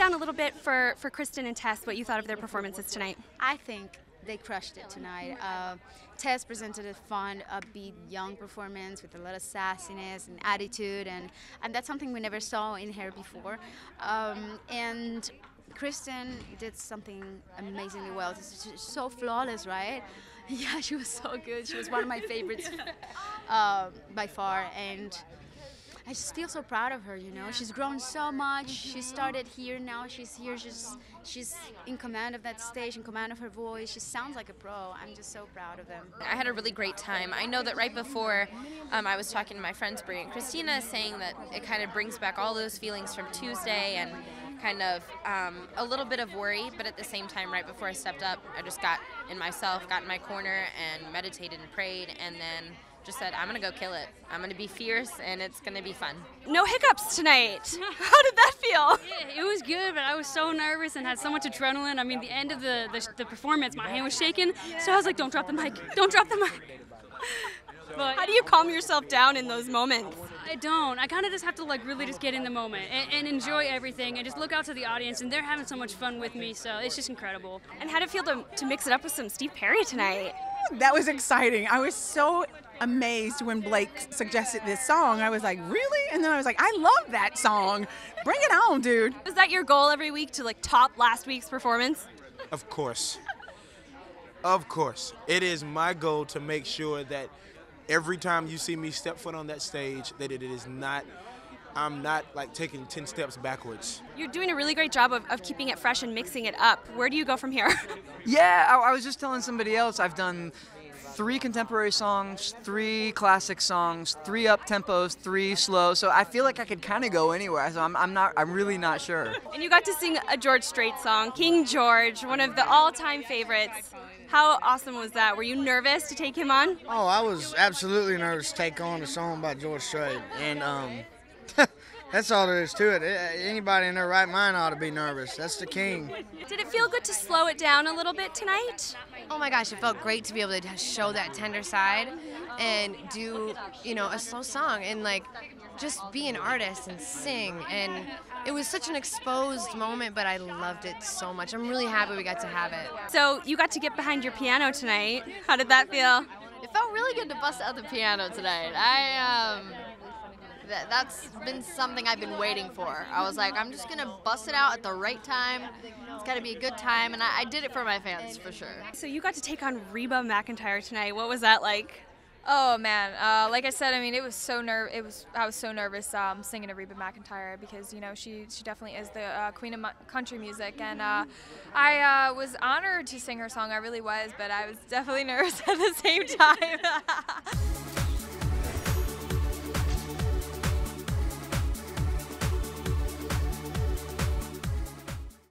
down a little bit for Kristen and Tess what you thought of their performances tonight. I think they crushed it tonight. Tess presented a fun, upbeat, young performance with a lot of sassiness and attitude, and that's something we never saw in her before. And Kristen did something amazingly well. She's so flawless, right? Yeah, she was so good. She was one of my favorites by far, and I just feel so proud of her, you know. She's grown so much. She started here, now she's here. She's in command of that stage, in command of her voice. She sounds like a pro. I'm just so proud of them. I had a really great time. I know that right before I was talking to my friends, Brie and Christina, saying that it kind of brings back all those feelings from Tuesday and kind of a little bit of worry, but at the same time, right before I stepped up, I just got in myself, got in my corner and meditated and prayed, and then just said, I'm going to go kill it. I'm going to be fierce, and it's going to be fun. No hiccups tonight. How did that feel? Yeah, it was good, but I was so nervous and had so much adrenaline. I mean, the end of the performance, my hand was shaking, so I was like, don't drop the mic, don't drop the mic. But how do you calm yourself down in those moments? I don't. I kind of just have to like really just get in the moment and enjoy everything and just look out to the audience, and they're having so much fun with me, so it's just incredible. And how did it feel to mix it up with some Steve Perry tonight? That was exciting. I was so amazed when Blake suggested this song. I was like, really? And then I was like, I love that song. Bring it on, dude. Is that your goal every week, to like top last week's performance? Of course. Of course. It is my goal to make sure that every time you see me step foot on that stage, that it is not, I'm not like taking 10 steps backwards. You're doing a really great job of keeping it fresh and mixing it up. Where do you go from here? Yeah, I was just telling somebody else, I've done 3 contemporary songs, 3 classic songs, 3 up tempos, 3 slow. So I feel like I could kind of go anywhere. So I'm really not sure. And you got to sing a George Strait song, King George, one of the all-time favorites. How awesome was that? Were you nervous to take him on? Oh, I was absolutely nervous to take on a song by George Strait, and that's all there is to it. Anybody in their right mind ought to be nervous. That's the king. Did it feel good to slow it down a little bit tonight? Oh my gosh, it felt great to be able to show that tender side and do, you know, a slow song and like just be an artist and sing. And it was such an exposed moment, but I loved it so much. I'm really happy we got to have it. So you got to get behind your piano tonight. How did that feel? It felt really good to bust out the piano tonight. That's been something I've been waiting for. I was like, I'm just going to bust it out at the right time. It's got to be a good time, and I did it for my fans, for sure. So you got to take on Reba McEntire tonight. What was that like? Oh man, like I said, I mean, I was so nervous singing to Reba McEntire because, you know, she definitely is the queen of country music, and I was honored to sing her song. I really was, but I was definitely nervous at the same time.